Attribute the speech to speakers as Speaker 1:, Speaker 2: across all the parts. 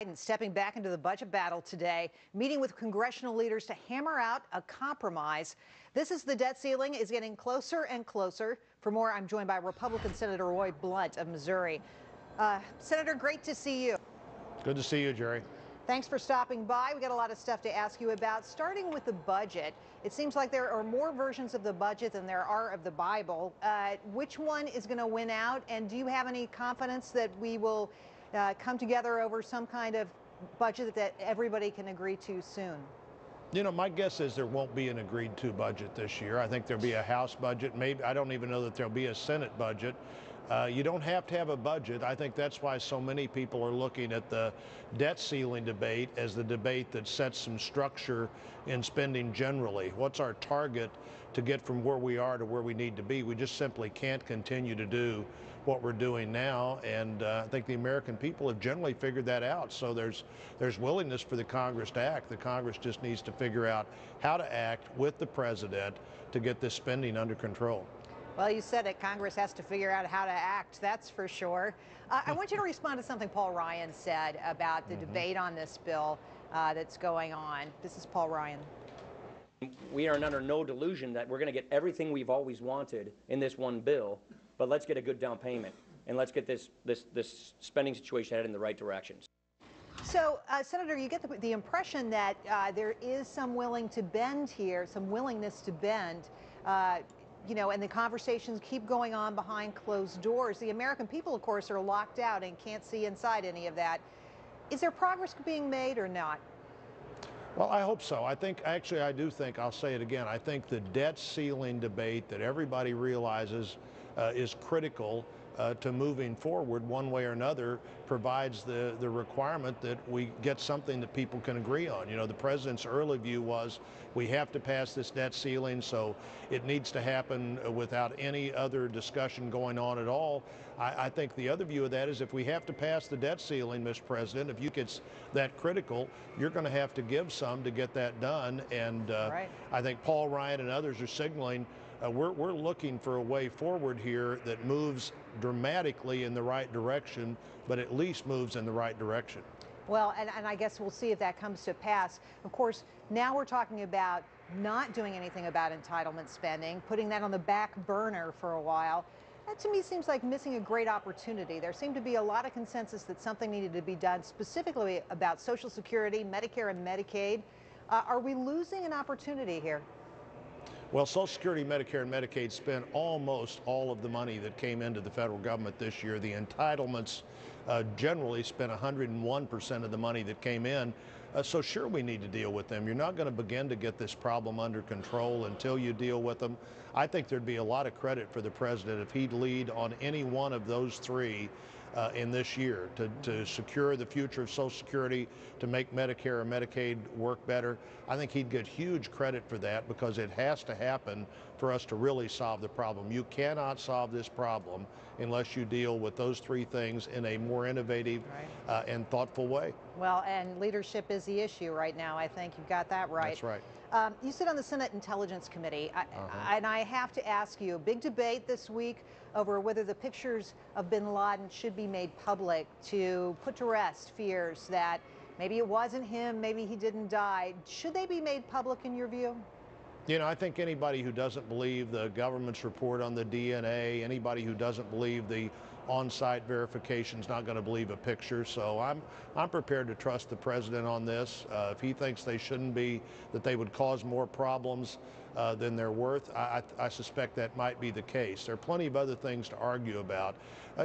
Speaker 1: Biden stepping back into the budget battle today, meeting with congressional leaders to hammer out a compromise. This is the debt ceiling is getting closer and closer. For more, I'm joined by Republican Senator Roy Blunt of Missouri. Senator, great to see you.
Speaker 2: Good to see you, Gerri.
Speaker 1: Thanks for stopping by. We got a lot of stuff to ask you about, starting with the budget. It seems like there are more versions of the budget than there are of the Bible. Which one is going to win out? And do you have any confidence that we will come together over some kind of budget that everybody can agree to soon?
Speaker 2: You know, my guess is there won't be an agreed to budget this year. I think there'll be a House budget. Maybe, I don't even know that there'll be a Senate budget. You don't have to have a budget. I think that's why so many people are looking at the debt ceiling debate as the debate that sets some structure in spending generally. What's our target to get from where we are to where we need to be? We just simply can't continue to do what we're doing now, and I think the American people have generally figured that out. So there's willingness for the Congress to act. The Congress just needs to figure out how to act with the president to get this spending under control.
Speaker 1: Well, you said it. Congress has to figure out how to act, that's for sure. I want you to respond to something Paul Ryan said about the debate on this bill that's going on. This is Paul Ryan.
Speaker 3: We are under no delusion that we're going to get everything we've always wanted in this one bill, but let's get a good down payment, and let's get this spending situation headed in the right directions.
Speaker 1: So, Senator, you get the impression that there is some willingness to bend here, you know, and the conversations keep going on behind closed doors. The American people, of course, are locked out and can't see inside any of that. Is there progress being made or not?
Speaker 2: Well, I hope so. I do think, I'll say it again, I think the debt ceiling debate that everybody realizes is critical to moving forward one way or another provides the requirement that we get something that people can agree on. You know, the president's early view was we have to pass this debt ceiling, so it needs to happen without any other discussion going on at all. I think the other view of that is if we have to pass the debt ceiling, Mr. President, if you get that critical, you're going to have to give some to get that done. And
Speaker 1: right.
Speaker 2: I think Paul Ryan and others are signaling we're looking for a way forward here that moves dramatically in the right direction, but at least moves in the right direction.
Speaker 1: Well, and I guess we'll see if that comes to pass. Of course, now we're talking about not doing anything about entitlement spending, putting that on the back burner for a while. That to me seems like missing a great opportunity. There seemed to be a lot of consensus that something needed to be done specifically about Social Security, Medicare, and Medicaid. Are we losing an opportunity here?
Speaker 2: Well, Social Security, Medicare, and Medicaid spent almost all of the money that came into the federal government this year. The entitlements generally spent 101% of the money that came in. So sure, we need to deal with them. You're not going to begin to get this problem under control until you deal with them. I think there'd be a lot of credit for the president if he'd lead on any one of those three in this year to secure the future of Social Security, to make Medicare or Medicaid work better. I think he'd get huge credit for that because it has to happen for us to really solve the problem. You cannot solve this problem unless you deal with those three things in a more innovative and thoughtful way.
Speaker 1: Well, and leadership is the issue right now. I think you've got that right.
Speaker 2: That's right.
Speaker 1: You sit on the Senate Intelligence Committee, and I have to ask you, a big debate this week over whether the pictures of bin Laden should be made public to put to rest fears that maybe it wasn't him, maybe he didn't die. Should they be made public in your view?
Speaker 2: You know, I think anybody who doesn't believe the government's report on the DNA, anybody who doesn't believe the on-site verification is not going to believe a picture. So I'm prepared to trust the president on this. If he thinks they shouldn't be, that they would cause more problems than they're worth, I suspect that might be the case. There are plenty of other things to argue about.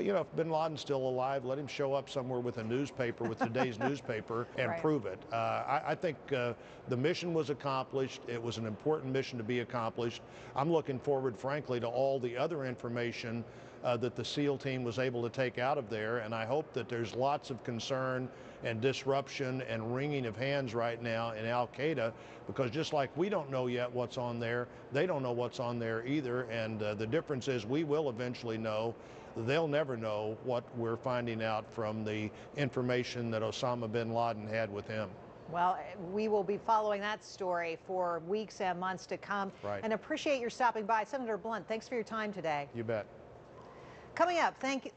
Speaker 2: You know, if bin Laden's still alive, let him show up somewhere with a newspaper, with today's newspaper, and prove it. I think the mission was accomplished. It was an important mission to be accomplished. I'm looking forward, frankly, to all the other information that the SEAL team was able to take out of there, and I hope that there's lots of concern and disruption and wringing of hands right now in Al-Qaeda, because just like we don't know yet what's on there, they don't know what's on there either, and the difference is we will eventually know. They'll never know what we're finding out from the information that Osama bin Laden had with him.
Speaker 1: Well, we will be following that story for weeks and months to come.
Speaker 2: Right.
Speaker 1: And appreciate your stopping by. Senator Blunt, thanks for your time today.
Speaker 2: You bet.
Speaker 1: Coming up, thank you.